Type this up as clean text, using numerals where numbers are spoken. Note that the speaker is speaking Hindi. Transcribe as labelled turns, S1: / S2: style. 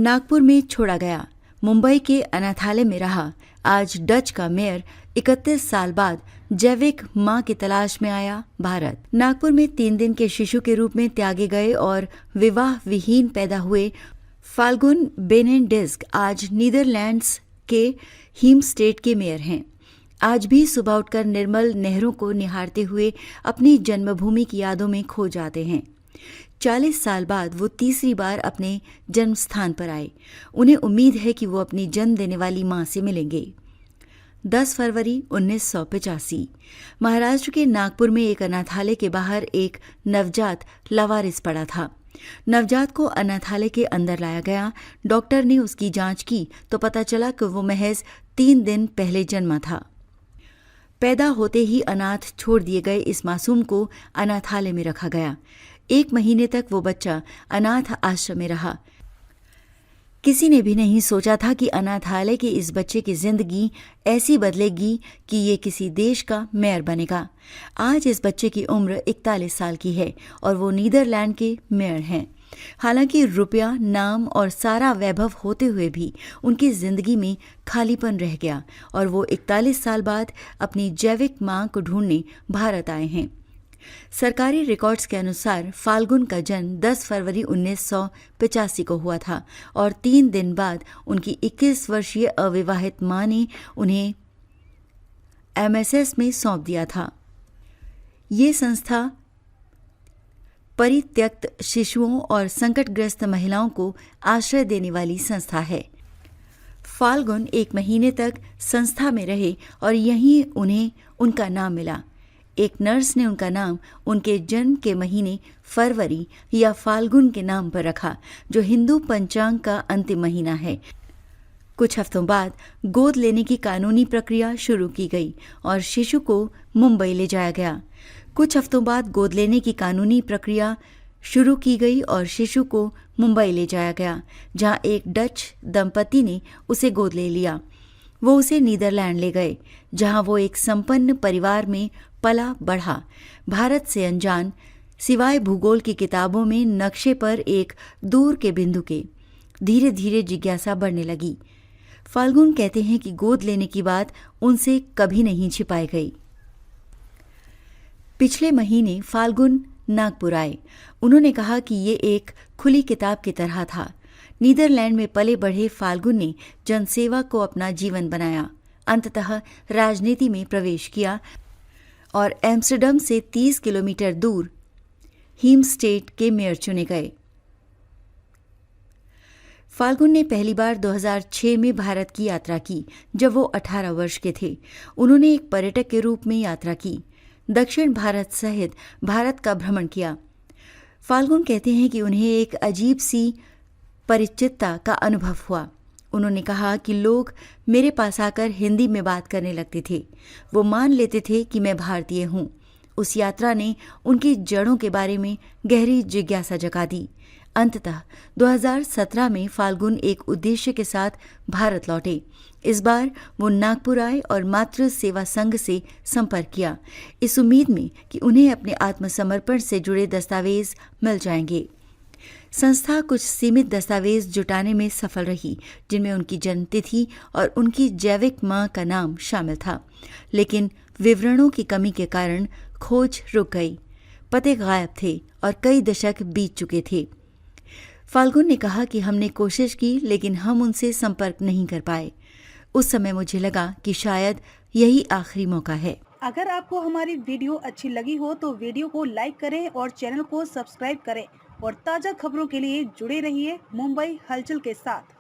S1: नागपुर में छोड़ा गया, मुंबई के अनाथालय में रहा। आज डच का मेयर 31 साल बाद जैविक मां की तलाश में आया भारत। नागपुर में 3 दिन के शिशु के रूप में त्यागे गए और विवाह विहीन पैदा हुए फाल्गुन बेनेडिक्ट आज नीदरलैंड्स के हीमस्टेड के मेयर हैं। आज भी सुबह उठकर निर्मल नहरों को निहारते हुए अपनी जन्मभूमि की यादों में खो जाते हैं। 40 साल बाद वो तीसरी बार अपने जन्म स्थान पर आए। उन्हें उम्मीद है कि वो अपनी जन्म देने वाली मां से मिलेंगे। 10 फरवरी 1985 महाराष्ट्र के नागपुर में एक अनाथालय के बाहर एक नवजात लावारिस पड़ा था। नवजात को अनाथालय के अंदर लाया गया। डॉक्टर ने उसकी जांच की तो पता चला कि वो महज 3 दिन पहले जन्मा था। पैदा होते ही अनाथ छोड़ दिए गए इस मासूम को अनाथालय में रखा गया। 1 महीने तक वो बच्चा अनाथ आश्रम में रहा। किसी ने भी नहीं सोचा था कि अनाथालय के इस बच्चे की जिंदगी ऐसी बदलेगी कि ये किसी देश का मेयर बनेगा। आज इस बच्चे की उम्र 41 साल की है और वो नीदरलैंड के मेयर हैं। हालांकि रुपया, नाम और सारा वैभव होते हुए भी उनकी जिंदगी में खालीपन रह गया और वो 41 साल बाद अपनी जैविक मां को ढूंढने भारत आए हैं। सरकारी रिकॉर्ड्स के अनुसार फाल्गुन का जन्म 10 फरवरी 1985 को हुआ था और 3 दिन बाद उनकी 21 वर्षीय अविवाहित मां ने उन्हें एमएसएस में सौंप दिया था। ये संस्था परित्यक्त शिशुओं और संकटग्रस्त महिलाओं को आश्रय देने वाली संस्था है। फाल्गुन 1 महीने तक संस्था में रहे और यहीं उन्हें उनका नाम मिला। एक नर्स ने उनका नाम उनके जन्म के महीने फरवरी या फाल्गुन के नाम पर रखा, जो हिंदू पंचांग का अंतिम महीना है। कुछ हफ्तों बाद गोद लेने की कानूनी प्रक्रिया शुरू की गई और शिशु को मुंबई ले जाया गया। कुछ हफ्तों बाद गोद लेने की कानूनी प्रक्रिया शुरू की गई और शिशु को मुंबई ले जाया गया, जहां एक डच दंपति ने उसे गोद ले लिया। वो उसे नीदरलैंड ले गए, जहां वो एक संपन्न परिवार में पला बढ़ा। भारत से अनजान, सिवाय भूगोल की किताबों में नक्शे पर एक दूर के बिंदु के, धीरे धीरे जिज्ञासा बढ़ने लगी। फाल्गुन कहते हैं कि गोद लेने की बात उनसे कभी नहीं छिपाई गई। पिछले महीने फाल्गुन नागपुर आए। उन्होंने कहा कि ये एक खुली किताब की तरह था। नीदरलैंड में पले बढ़े फाल्गुन ने जनसेवा को अपना जीवन बनाया। अंततः राजनीति में प्रवेश किया और एम्स्टर्डम से 30 किलोमीटर दूर हीमस्टेड के मेयर चुने गए। फाल्गुन ने पहली बार 2006 में भारत की यात्रा की, जब वो 18 वर्ष के थे। उन्होंने एक पर्यटक के रूप में यात्रा की, दक्षिण भारत सहित भारत का भ्रमण किया। फाल्गुन कहते हैं कि उन्हें एक अजीब सी परिचितता का अनुभव हुआ। उन्होंने कहा कि लोग मेरे पास आकर हिंदी में बात करने लगते थे। वो मान लेते थे कि मैं भारतीय हूँ। उस यात्रा ने उनकी जड़ों के बारे में गहरी जिज्ञासा जगा दी। अंततः 2017 में फाल्गुन एक उद्देश्य के साथ भारत लौटे। इस बार वो नागपुर आए और मातृ सेवा संघ से संपर्क किया, इस उम्मीद में कि उन्हें अपने आत्मसमर्पण से जुड़े दस्तावेज मिल जाएंगे। संस्था कुछ सीमित दस्तावेज जुटाने में सफल रही, जिनमें उनकी जन्मतिथि और उनकी जैविक मां का नाम शामिल था, लेकिन विवरणों की कमी के कारण खोज रुक गई। पते गायब थे और कई दशक बीत चुके थे। फाल्गुन ने कहा कि हमने कोशिश की, लेकिन हम उनसे संपर्क नहीं कर पाए। उस समय मुझे लगा कि शायद यही आखिरी मौका है।
S2: अगर आपको हमारी वीडियो अच्छी लगी हो तो वीडियो को लाइक करें और चैनल को सब्सक्राइब करें और ताज़ा खबरों के लिए जुड़े रहिए मुंबई हलचल के साथ।